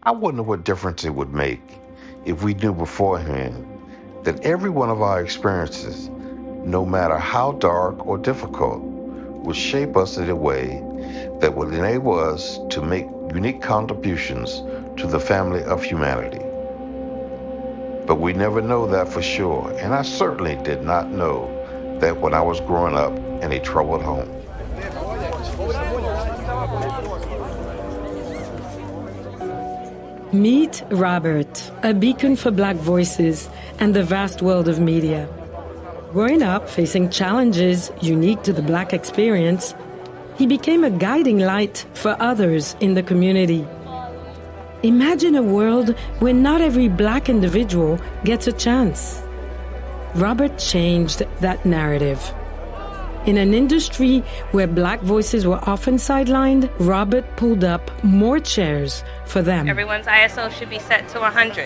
I wonder what difference it would make if we knew beforehand that every one of our experiences, no matter how dark or difficult, would shape us in a way that would enable us to make unique contributions to the family of humanity. But we never know that for sure, and I certainly did not know that when I was growing up in a troubled home. Meet Robert, a beacon for Black voices and the vast world of media. Growing up facing challenges unique to the Black experience, he became a guiding light for others in the community. Imagine a world where not every Black individual gets a chance. Robert changed that narrative. In an industry where Black voices were often sidelined, Robert pulled up more chairs for them. Everyone's ISO should be set to 100.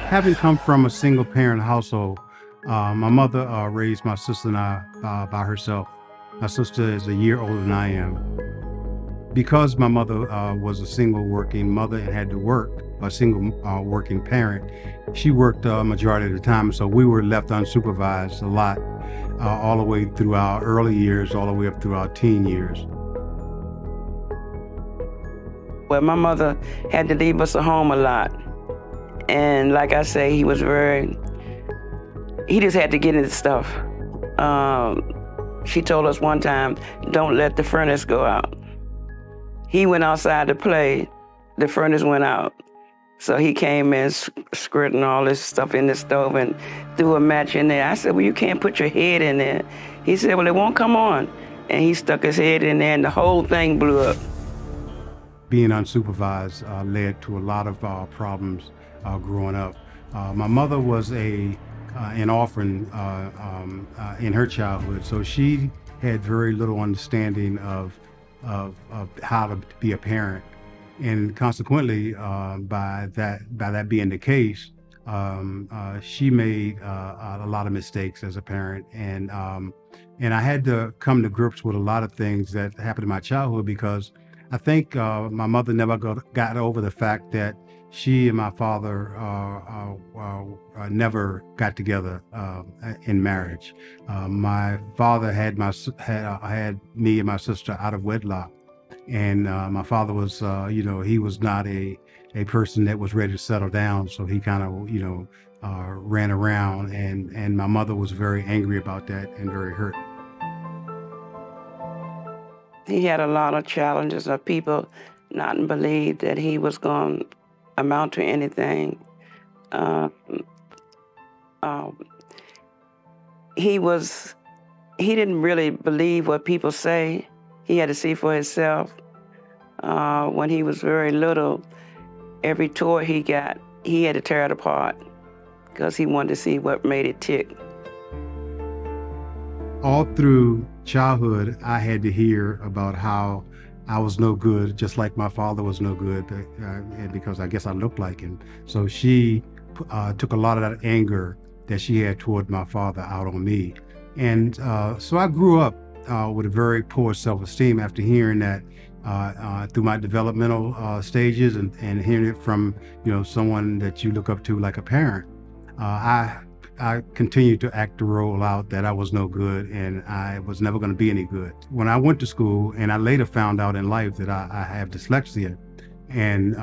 Having come from a single-parent household, my mother raised my sister and I by herself. My sister is a year older than I am. Because my mother was a single working mother and had to work, a single working parent, she worked a majority of the time, so we were left unsupervised a lot, all the way through our early years, all the way up through our teen years. Well, my mother had to leave us at home a lot. And like I say, he just had to get into stuff. She told us one time, don't let the furnace go out. He went outside to play, the furnace went out. So he came in squirting all this stuff in the stove and threw a match in there. I said, well, you can't put your head in there. He said, well, it won't come on. And he stuck his head in there and the whole thing blew up. Being unsupervised led to a lot of problems growing up. My mother was an orphan in her childhood, so she had very little understanding of how to be a parent. And consequently, by that being the case, she made a lot of mistakes as a parent, and I had to come to grips with a lot of things that happened in my childhood because I think my mother never got over the fact that she and my father never got together in marriage. My father had me and my sister out of wedlock. And my father was, he was not a person that was ready to settle down. So he kind of, ran around and my mother was very angry about that and very hurt. He had a lot of challenges of people not believe that he was going to amount to anything. He didn't really believe what people say. He had to see for himself. When he was very little, every toy he got, he had to tear it apart because he wanted to see what made it tick. All through childhood, I had to hear about how I was no good, just like my father was no good, because I guess I looked like him. So she took a lot of that anger that she had toward my father out on me. And so I grew up with a very poor self-esteem after hearing that through my developmental stages and hearing it from someone that you look up to like a parent. I continued to act the role out that I was no good and I was never going to be any good. When I went to school, and I later found out in life that I have dyslexia, and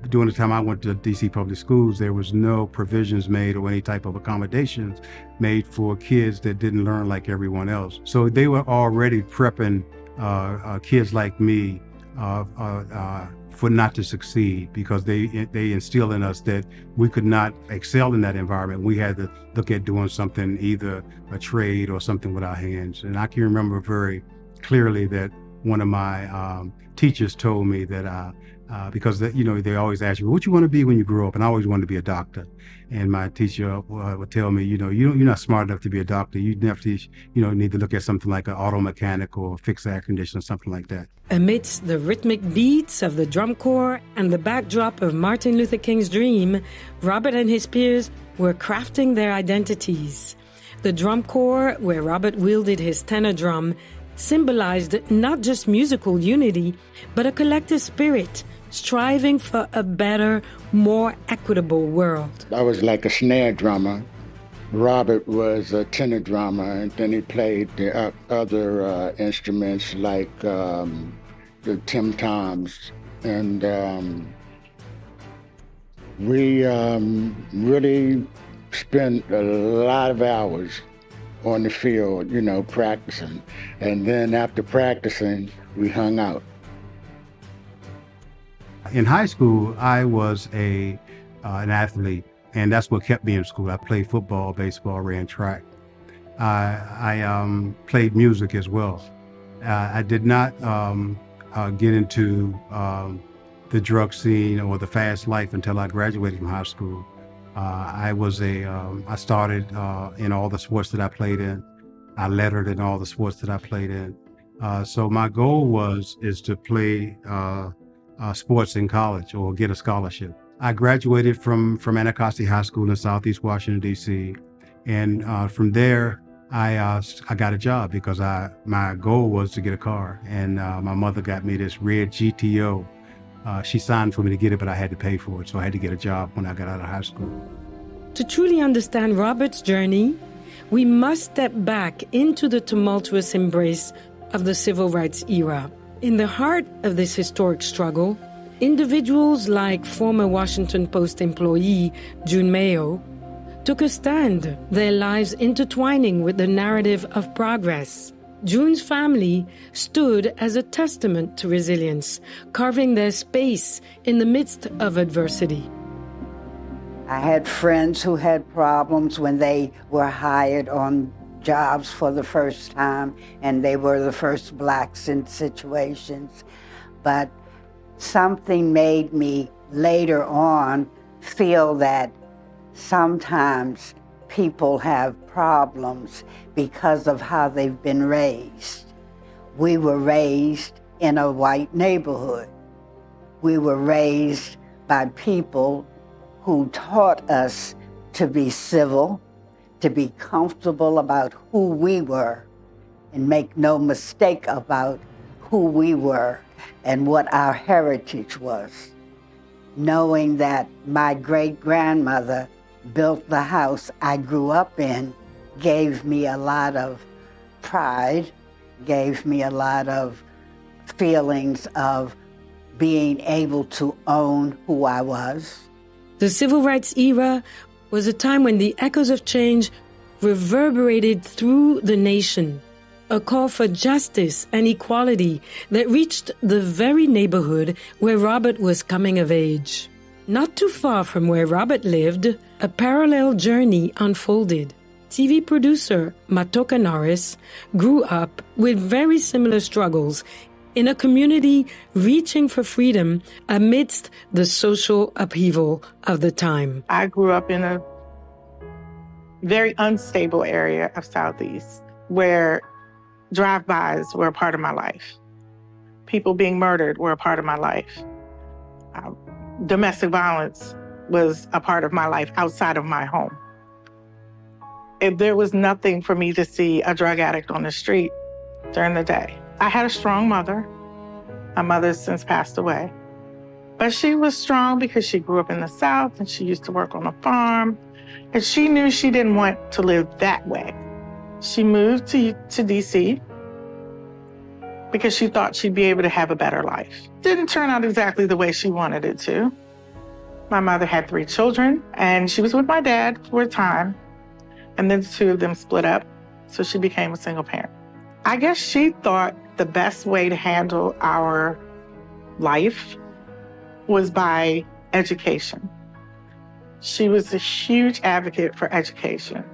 during the time I went to DC public schools, there was no provisions made or any type of accommodations made for kids that didn't learn like everyone else. So they were already prepping kids like me for not to succeed, because they instilled in us that we could not excel in that environment. We had to look at doing something, either a trade or something with our hands. And I can remember very clearly that one of my teachers told me that because they always ask you, what you want to be when you grow up? And I always wanted to be a doctor. And my teacher would tell me, you're not smart enough to be a doctor. You definitely, need to look at something like an auto mechanic or fixed air conditioner, something like that. Amidst the rhythmic beats of the drum corps and the backdrop of Martin Luther King's dream, Robert and his peers were crafting their identities. The drum corps, where Robert wielded his tenor drum, symbolized not just musical unity, but a collective spirit, striving for a better, more equitable world. I was like a snare drummer. Robert was a tenor drummer, and then he played the other instruments like the tim-toms. And we really spent a lot of hours on the field, practicing. And then after practicing, we hung out. In high school, I was an athlete, and that's what kept me in school. I played football, baseball, ran track. I played music as well. I did not get into the drug scene or the fast life until I graduated from high school. I started in all the sports that I played in. I lettered in all the sports that I played in. So my goal is to play sports in college or get a scholarship. I graduated from Anacostia High School in Southeast Washington, D.C. And from there, I got a job because my goal was to get a car. And my mother got me this red GTO. She signed for me to get it, but I had to pay for it. So I had to get a job when I got out of high school. To truly understand Robert's journey, we must step back into the tumultuous embrace of the civil rights era. In the heart of this historic struggle, individuals like former Washington Post employee June Mayo took a stand, their lives intertwining with the narrative of progress. June's family stood as a testament to resilience, carving their space in the midst of adversity. I had friends who had problems when they were hired on jobs for the first time, and they were the first blacks in situations. But something made me later on feel that sometimes people have problems because of how they've been raised. We were raised in a white neighborhood. We were raised by people who taught us to be civil, to be comfortable about who we were, and make no mistake about who we were and what our heritage was. Knowing that my great-grandmother built the house I grew up in gave me a lot of pride, gave me a lot of feelings of being able to own who I was. The civil rights era was a time when the echoes of change reverberated through the nation, a call for justice and equality that reached the very neighborhood where Robert was coming of age. Not too far from where Robert lived, a parallel journey unfolded. TV producer Matoka Norris grew up with very similar struggles in a community reaching for freedom amidst the social upheaval of the time. I grew up in a very unstable area of Southeast where drive-bys were a part of my life. People being murdered were a part of my life. Domestic violence was a part of my life outside of my home. If there was nothing for me to see a drug addict on the street during the day. I had a strong mother. My mother's since passed away. But she was strong because she grew up in the South and she used to work on a farm. And she knew she didn't want to live that way. She moved to D.C. because she thought she'd be able to have a better life. Didn't turn out exactly the way she wanted it to. My mother had 3 children, and she was with my dad for a time, and then the 2 of them split up, so she became a single parent. I guess she thought the best way to handle our life was by education. She was a huge advocate for education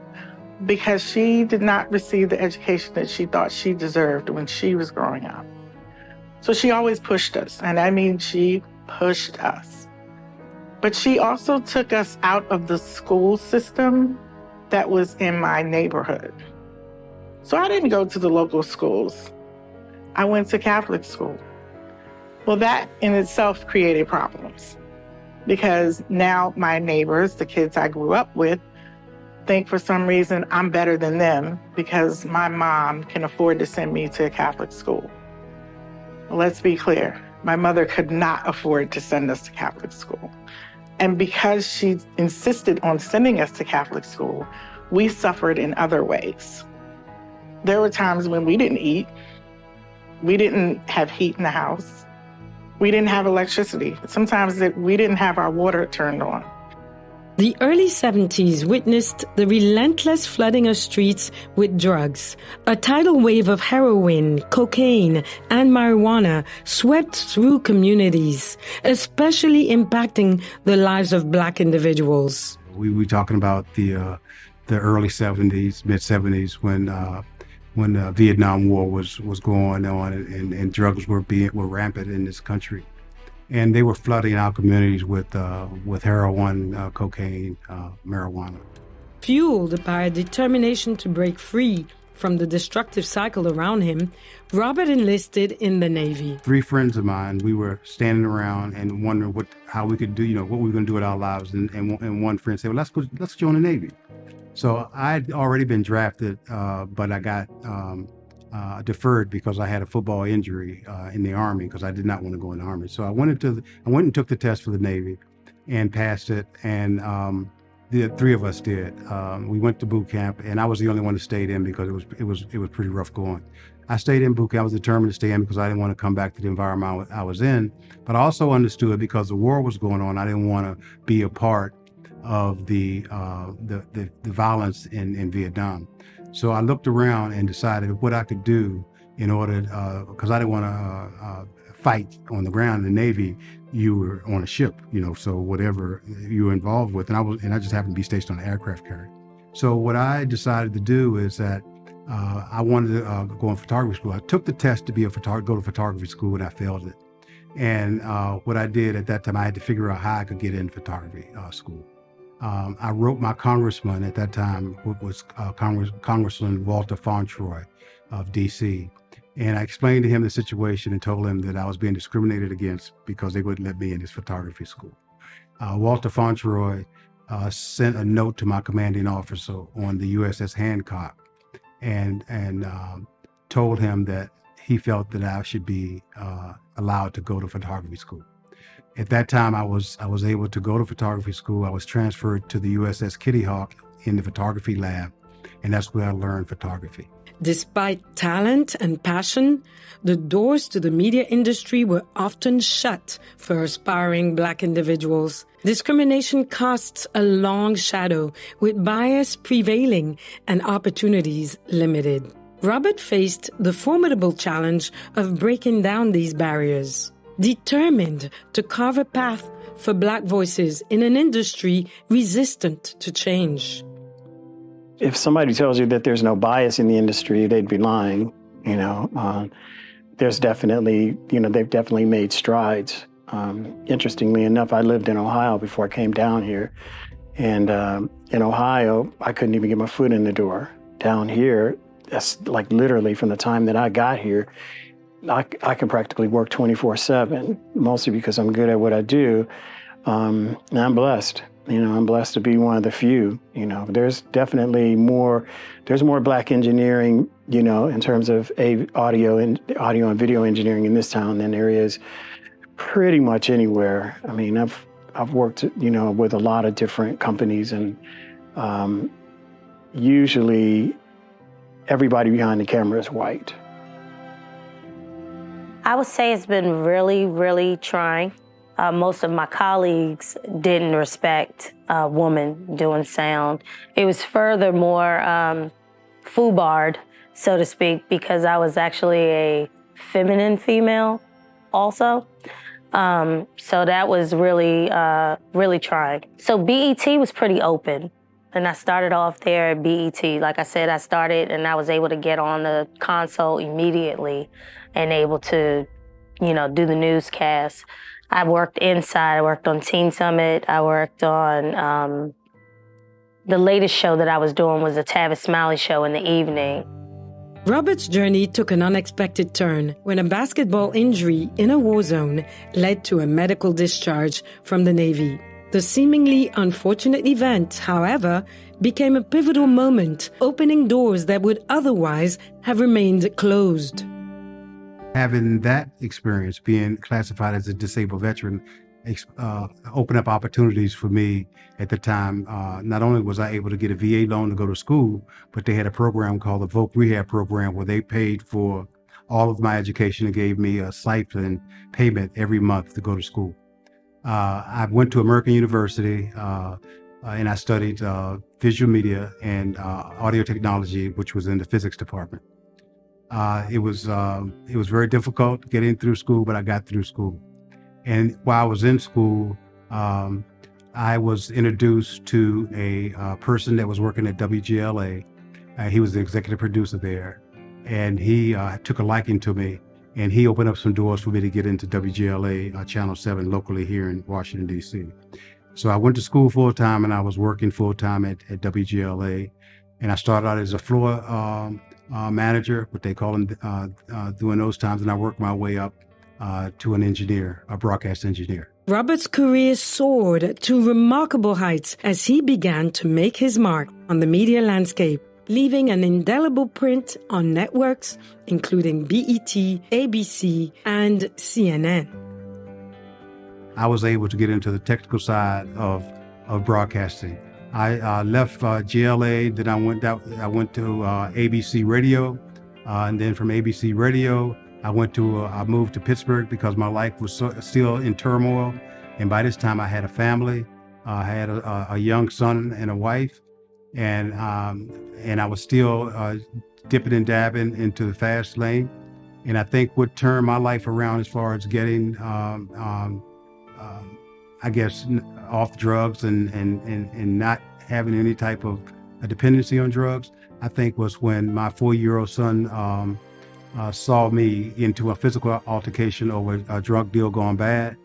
because she did not receive the education that she thought she deserved when she was growing up. So she always pushed us, and I mean she pushed us. But she also took us out of the school system that was in my neighborhood. So I didn't go to the local schools. I went to Catholic school. Well, that in itself created problems because now my neighbors, the kids I grew up with, think for some reason I'm better than them because my mom can afford to send me to a Catholic school. Let's be clear. My mother could not afford to send us to Catholic school. And because she insisted on sending us to Catholic school, we suffered in other ways. There were times when we didn't eat. We didn't have heat in the house. We didn't have electricity. Sometimes we didn't have our water turned on. The early 70s witnessed the relentless flooding of streets with drugs. A tidal wave of heroin, cocaine, and marijuana swept through communities, especially impacting the lives of Black individuals. We were talking about the early 70s, mid 70s, when the Vietnam War was going on and drugs were rampant in this country. And they were flooding our communities with heroin, cocaine, marijuana. Fueled by a determination to break free from the destructive cycle around him, Robert enlisted in the Navy. 3 friends of mine, we were standing around and wondering how we could do, what we were going to do with our lives. And one friend said, well, let's join the Navy. So I'd already been drafted, but I got deferred because I had a football injury in the Army because I did not want to go in the Army. So I went and took the test for the Navy and passed it. And the 3 of us did. We went to boot camp, and I was the only one that stayed in because it was pretty rough going. I stayed in boot camp. I was determined to stay in because I didn't want to come back to the environment I was in. But I also understood because the war was going on, I didn't want to be a part of the violence in Vietnam. So I looked around and decided what I could do in order, because I didn't want to fight on the ground. In the Navy, you were on a ship, so whatever you were involved with, and I just happened to be stationed on an aircraft carrier. So what I decided to do is that I wanted to go in photography school. I took the test to go to photography school, and I failed it. And what I did at that time, I had to figure out how I could get in photography school. I wrote my congressman at that time, who was Congressman Walter Fauntroy of D.C., and I explained to him the situation and told him that I was being discriminated against because they wouldn't let me in this photography school. Walter Fauntroy sent a note to my commanding officer on the USS Hancock and told him that he felt that I should be allowed to go to photography school. At that time, I was able to go to photography school. I was transferred to the USS Kitty Hawk in the photography lab, and that's where I learned photography. Despite talent and passion, the doors to the media industry were often shut for aspiring Black individuals. Discrimination casts a long shadow, with bias prevailing and opportunities limited. Robert faced the formidable challenge of breaking down these barriers. Determined to carve a path for Black voices in an industry resistant to change. If somebody tells you that there's no bias in the industry, they'd be lying. There's definitely, they've definitely made strides. Interestingly enough, I lived in Ohio before I came down here. And in Ohio, I couldn't even get my foot in the door. Down here, that's like literally from the time that I got here, I can practically work 24/7, mostly because I'm good at what I do. And I'm blessed. I'm blessed to be one of the few. There's definitely more Black engineering, in terms of audio and video engineering in this town than there is pretty much anywhere. I mean, I've worked, with a lot of different companies, and usually everybody behind the camera is white. I would say it's been really, really trying. Most of my colleagues didn't respect a woman doing sound. It was furthermore foobarred, so to speak, because I was actually a feminine female also. So that was really, really trying. So BET was pretty open. And I started off there at BET. Like I said, I started and I was able to get on the console immediately and able to, do the newscast. I worked inside. I worked on Teen Summit. I worked on the latest show that I was doing was the Tavis Smiley show in the evening. Robert's journey took an unexpected turn when a basketball injury in a war zone led to a medical discharge from the Navy. The seemingly unfortunate event, however, became a pivotal moment, opening doors that would otherwise have remained closed. Having that experience, being classified as a disabled veteran, opened up opportunities for me at the time. Not only was I able to get a VA loan to go to school, but they had a program called the Voc Rehab Program where they paid for all of my education and gave me a stipend payment every month to go to school. I went to American University and I studied visual media and audio technology, which was in the physics department. It was very difficult getting through school, but I got through school. And while I was in school, I was introduced to a person that was working at WGLA. He was the executive producer there, and he took a liking to me, and he opened up some doors for me to get into WGLA Channel 7 locally here in Washington, D.C. So I went to school full-time, and I was working full-time at WGLA. And I started out as a floor manager, what they call them during those times, and I worked my way up to an engineer, a broadcast engineer. Robert's career soared to remarkable heights as he began to make his mark on the media landscape, leaving an indelible print on networks including BET, ABC, and CNN. I was able to get into the technical side of broadcasting. I left GLA, then I went to ABC Radio, and then from ABC Radio, I moved to Pittsburgh because my life was still in turmoil. And by this time I had a family, I had a young son and a wife, and I was still dipping and dabbing into the fast lane. And I think what turned my life around as far as getting, I guess, off drugs and not having any type of a dependency on drugs, I think was when my 4-year-old son saw me into a physical altercation over a drug deal gone bad.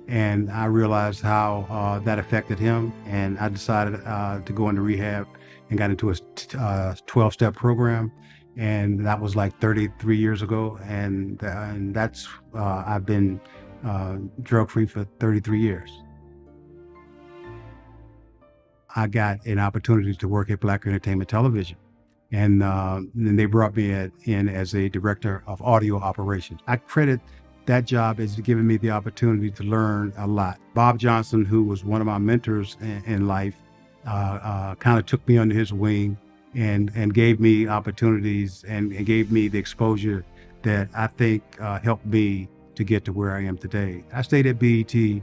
And I realized how that affected him. And I decided to go into rehab and got into a 12-step program. And that was like 33 years ago. And that's, I've been drug-free for 33 years. I got an opportunity to work at Black Entertainment Television. And then they brought me in as a director of audio operations. I credit that job as giving me the opportunity to learn a lot. Bob Johnson, who was one of my mentors in life, kind of took me under his wing and gave me opportunities and gave me the exposure that I think helped me to get to where I am today. I stayed at BET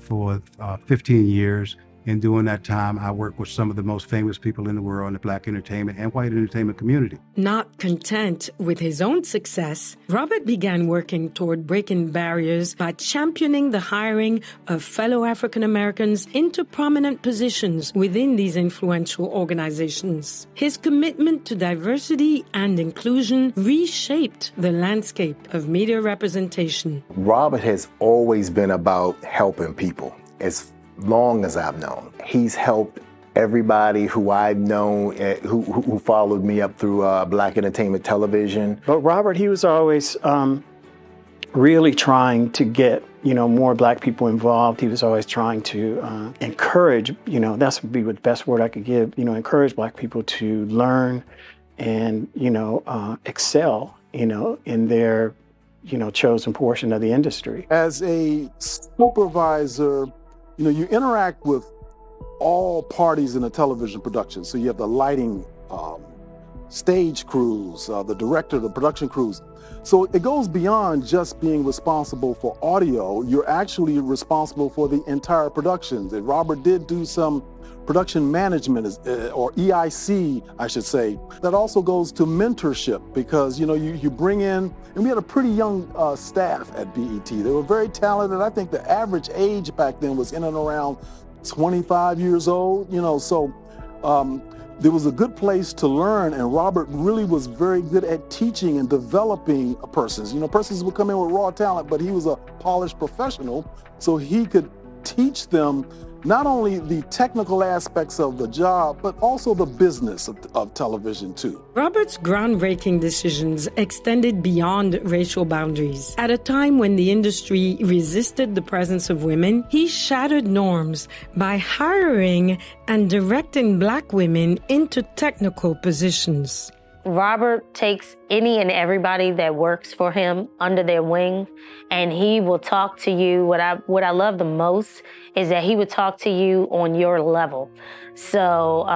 for 15 years. And during that time, I worked with some of the most famous people in the world in the Black entertainment and white entertainment community. Not content with his own success, Robert began working toward breaking barriers by championing the hiring of fellow African Americans into prominent positions within these influential organizations. His commitment to diversity and inclusion reshaped the landscape of media representation. Robert has always been about helping people. As long as I've known, he's helped everybody who I've known who followed me up through Black Entertainment Television. But Robert, he was always really trying to get more Black people involved. He was always trying to encourage, that's would be the best word I could give, encourage Black people to learn and excel, in their chosen portion of the industry. As a supervisor, you interact with all parties in a television production. So you have the lighting, stage crews, the director, the production crews. So it goes beyond just being responsible for audio. You're actually responsible for the entire productions. And Robert did do some production management, or EIC, I should say. That also goes to mentorship because, you bring in, and we had a pretty young staff at BET. They were very talented. I think the average age back then was in and around 25 years old, so there was a good place to learn, and Robert really was very good at teaching and developing persons. Persons would come in with raw talent, but he was a polished professional, so he could teach them not only the technical aspects of the job, but also the business of television too. Robert's groundbreaking decisions extended beyond racial boundaries. At a time when the industry resisted the presence of women, he shattered norms by hiring and directing Black women into technical positions. Robert takes any and everybody that works for him under their wing, and he will talk to you. What I love the most is that he would talk to you on your level. So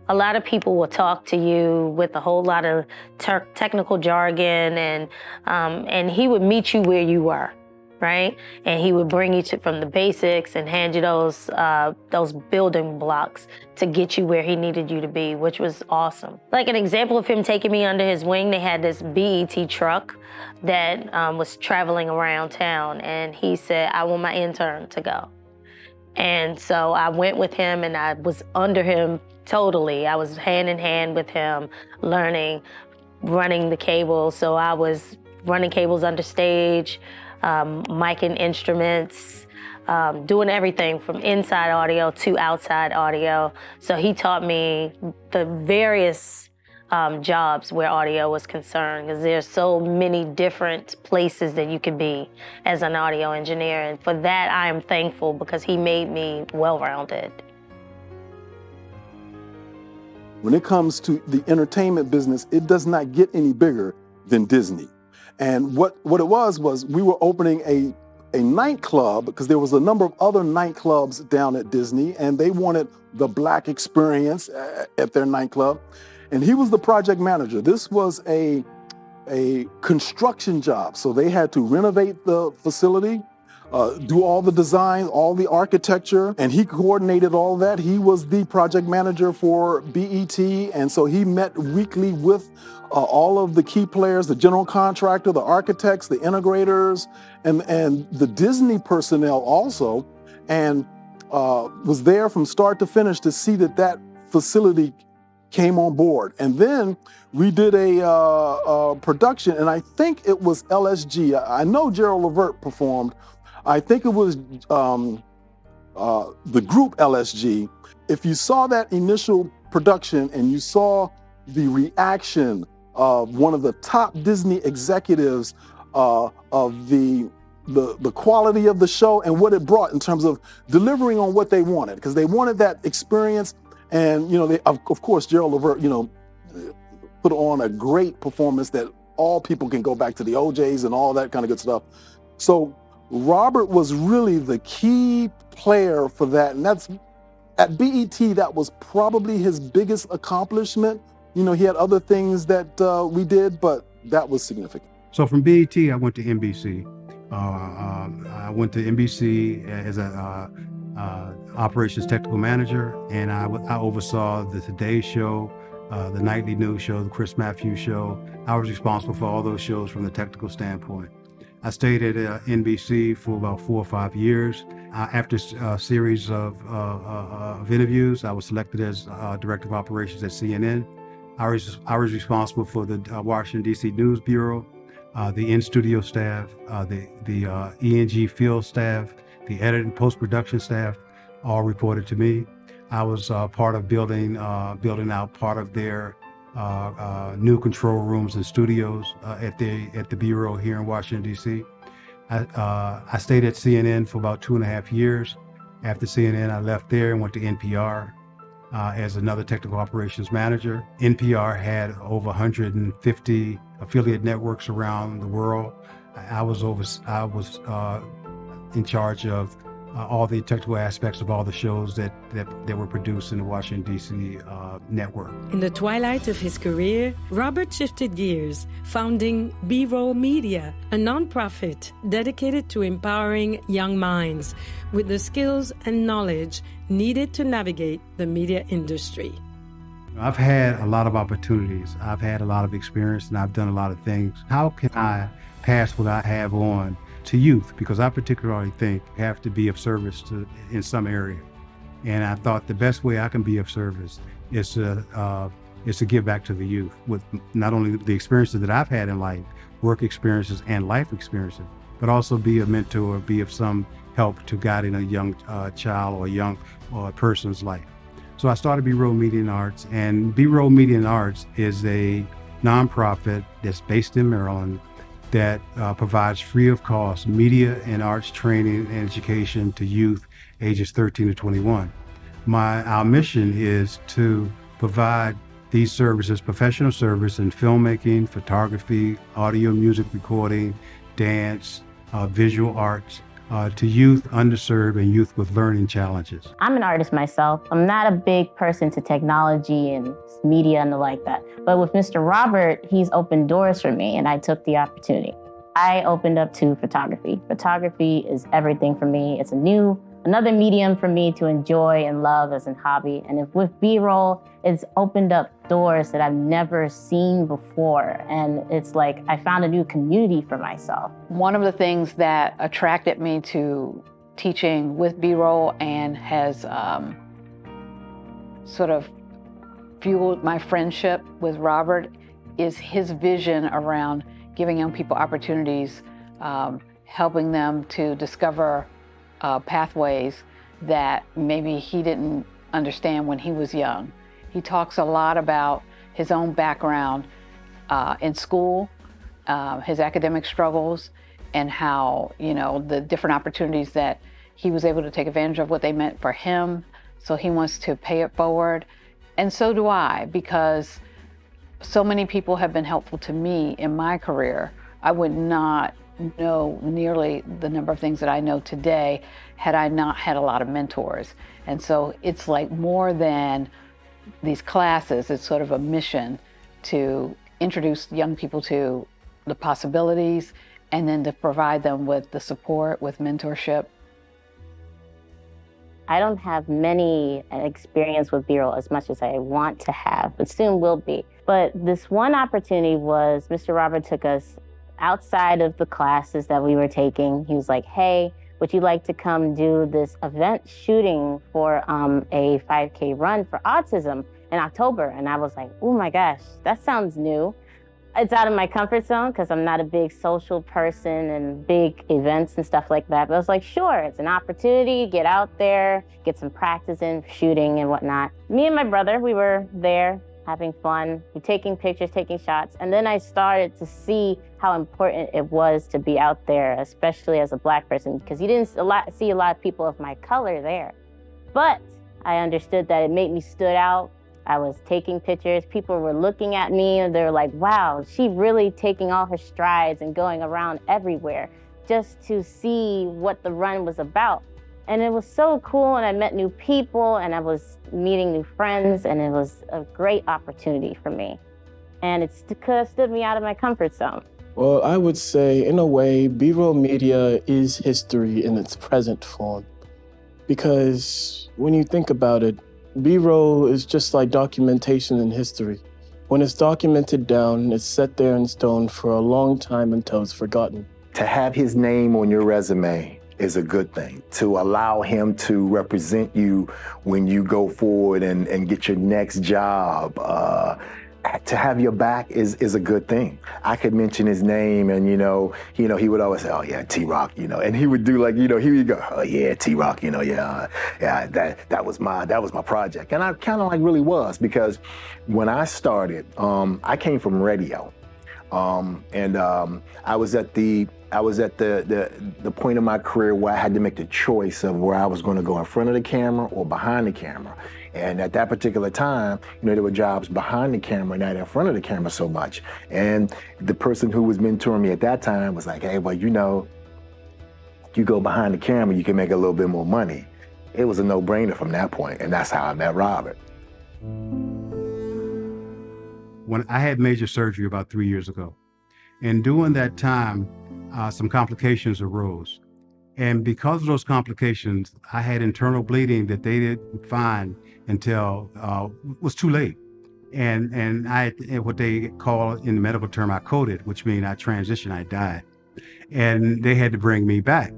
a lot of people will talk to you with a whole lot of technical jargon, and he would meet you where you were. Right? And he would bring you from the basics and hand you those building blocks to get you where he needed you to be, which was awesome. Like an example of him taking me under his wing, they had this BET truck that was traveling around town, and he said, I want my intern to go. And so I went with him, and I was under him totally. I was hand in hand with him, learning, running the cables. So I was running cables under stage, micing instruments, doing everything from inside audio to outside audio. So he taught me the various jobs where audio was concerned, because there's so many different places that you could be as an audio engineer. And for that, I am thankful, because he made me well-rounded. When it comes to the entertainment business, it does not get any bigger than Disney. And what it was we were opening a nightclub, because there was a number of other nightclubs down at Disney, and they wanted the Black experience at their nightclub. And he was the project manager. This was a construction job. So they had to renovate the facility, do all the design, all the architecture, and he coordinated all that. He was the project manager for BET, and so he met weekly with all of the key players, the general contractor, the architects, the integrators, and the Disney personnel also, and was there from start to finish to see that facility came on board. And then we did a production, and I think it was LSG. I know Gerald Levert performed. I think it was the group LSG. If you saw that initial production and you saw the reaction of one of the top Disney executives of the quality of the show and what it brought in terms of delivering on what they wanted, because they wanted that experience. And, they, of course, Gerald Levert, put on a great performance that all people can go back to the OJs and all that kind of good stuff. So Robert was really the key player for that. And that's at BET, that was probably his biggest accomplishment. He had other things that we did, but that was significant. So from BET, I went to NBC. I went to NBC as a operations technical manager, and I oversaw the Today Show, the Nightly News Show, the Chris Matthews Show. I was responsible for all those shows from the technical standpoint. I stayed at NBC for about 4 or 5 years. After a series of interviews, I was selected as Director of Operations at CNN. I was responsible for the Washington, D.C. News Bureau, the in-studio staff, the E&G field staff, the edit and post-production staff, all reported to me. I was part of building out part of their new control rooms and studios at the Bureau here in Washington, D.C. I stayed at CNN for about 2.5 years. After CNN, I left there and went to NPR as another technical operations manager. NPR had over 150 affiliate networks around the world. I was in charge of all the technical aspects of all the shows that were produced in the Washington, D.C. network. In the twilight of his career, Robert shifted gears, founding B-Roll Media, a nonprofit dedicated to empowering young minds with the skills and knowledge needed to navigate the media industry. I've had a lot of opportunities. I've had a lot of experience, and I've done a lot of things. How can I pass what I have on to youth? Because I particularly think you have to be of service in some area. And I thought the best way I can be of service is to give back to the youth with not only the experiences that I've had in life, work experiences and life experiences, but also be a mentor, be of some help to guiding a young child or a young or a person's life. So I started B-Roll Media and Arts, and B-Roll Media and Arts is a nonprofit that's based in Maryland that provides free of cost media and arts training and education to youth ages 13 to 21. Our mission is to provide these services, professional service in filmmaking, photography, audio, music recording, dance, visual arts, to youth underserved and youth with learning challenges. I'm an artist myself. I'm not a big person to technology and media and the like that. But with Mr. Robert, he's opened doors for me and I took the opportunity. I opened up to photography. Photography is everything for me. It's another medium for me to enjoy and love as a hobby. And if with B-roll, it's opened up doors that I've never seen before. And it's like I found a new community for myself. One of the things that attracted me to teaching with B-roll and has sort of fueled my friendship with Robert is his vision around giving young people opportunities, helping them to discover pathways that maybe he didn't understand when he was young. He talks a lot about his own background in school, his academic struggles, and how, the different opportunities that he was able to take advantage of, what they meant for him. So he wants to pay it forward. And so do I, because so many people have been helpful to me in my career. I would not know nearly the number of things that I know today had I not had a lot of mentors. And so it's like more than these classes, it's sort of a mission to introduce young people to the possibilities and then to provide them with the support, with mentorship. I don't have many experience with B-roll as much as I want to have, but soon will be. But this one opportunity was Mr. Robert took us outside of the classes that we were taking. He was like, hey, would you like to come do this event shooting for a 5K run for autism in October? And I was like, oh my gosh, that sounds new. It's out of my comfort zone because I'm not a big social person and big events and stuff like that. But I was like, sure, it's an opportunity, get out there, get some practice in shooting and whatnot. Me and my brother, we were there having fun, taking pictures, taking shots. And then I started to see how important it was to be out there, especially as a Black person, because you didn't see a lot of people of my color there. But I understood that it made me stood out. I was taking pictures, people were looking at me and they're like, wow, she really taking all her strides and going around everywhere just to see what the run was about. And it was so cool, and I met new people and I was meeting new friends, and it was a great opportunity for me. And it stood me out of my comfort zone. Well, I would say, in a way, B-roll media is history in its present form. Because when you think about it, B-roll is just like documentation in history. When it's documented down, it's set there in stone for a long time until it's forgotten. To have his name on your resume is a good thing. To allow him to represent you when you go forward and get your next job, to have your back is a good thing. I could mention his name and, he would always say, oh yeah, T-Rock, and he would do like, he would go, oh yeah, T-Rock, that was my project. And I kind of like really was, because when I started, I came from radio. I was at the point of my career where I had to make the choice of where I was going to go in front of the camera or behind the camera. And at that particular time, there were jobs behind the camera, not in front of the camera so much. And the person who was mentoring me at that time was like, hey, well, you go behind the camera, you can make a little bit more money. It was a no-brainer from that point, and that's how I met Robert. When I had major surgery about 3 years ago, and during that time, some complications arose. And because of those complications, I had internal bleeding that they didn't find until it was too late. And I had what they call in the medical term, I coded, which means I transitioned, I died. And they had to bring me back.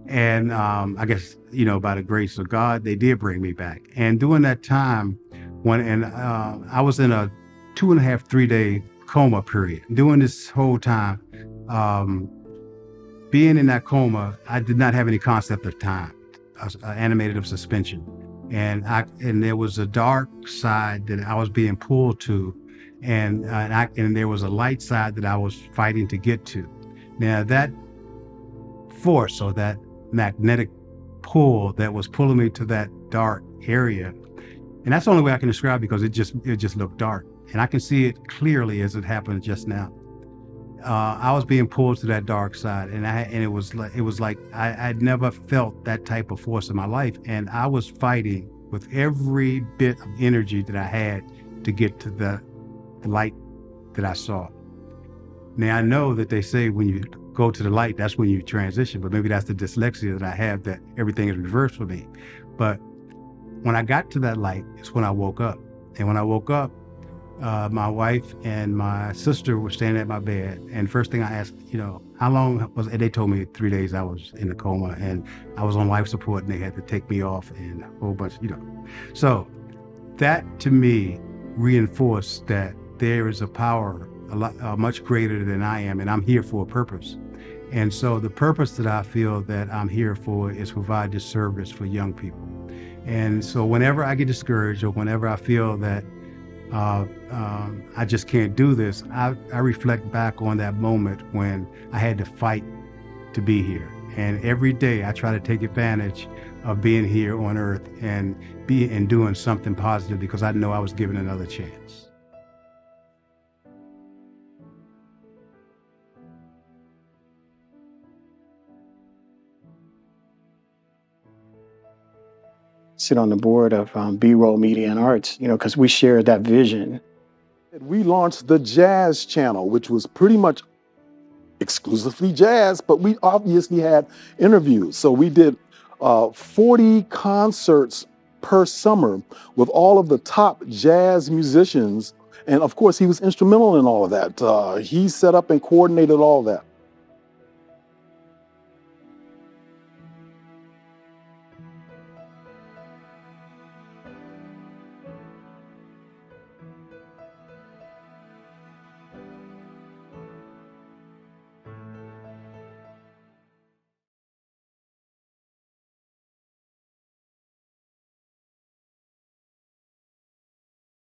And I guess, by the grace of God, they did bring me back. And during that time, I was in a 2.5, 3 day coma period. During this whole time, being in that coma, I did not have any concept of time, animated of suspension. And there was a dark side that I was being pulled to, and there was a light side that I was fighting to get to. Now that force, or that magnetic pull that was pulling me to that dark area, and that's the only way I can describe it, because it just looked dark, and I can see it clearly as it happened just now. I was being pulled to that dark side, and it was like I'd never felt that type of force in my life, and I was fighting with every bit of energy that I had to get to the light that I saw. Now I know that they say when you go to the light, that's when you transition, but maybe that's the dyslexia that I have, that everything is reversed for me. But when I got to that light, it's when I woke up, and when I woke up, my wife and my sister were standing at my bed, and first thing I asked, how long was it? They told me 3 days I was in a coma, and I was on life support, and they had to take me off, and a whole bunch, So that to me reinforced that there is a power much greater than I am, and I'm here for a purpose. And so the purpose that I feel that I'm here for is provide this service for young people. And so whenever I get discouraged, or whenever I feel that I just can't do this, I reflect back on that moment when I had to fight to be here. And every day I try to take advantage of being here on earth and doing something positive, because I know I was given another chance. Sit on the board of B-Roll Media and Arts, because we shared that vision. We launched the Jazz Channel, which was pretty much exclusively jazz, but we obviously had interviews. So we did 40 concerts per summer with all of the top jazz musicians. And of course, he was instrumental in all of that. He set up and coordinated all of that.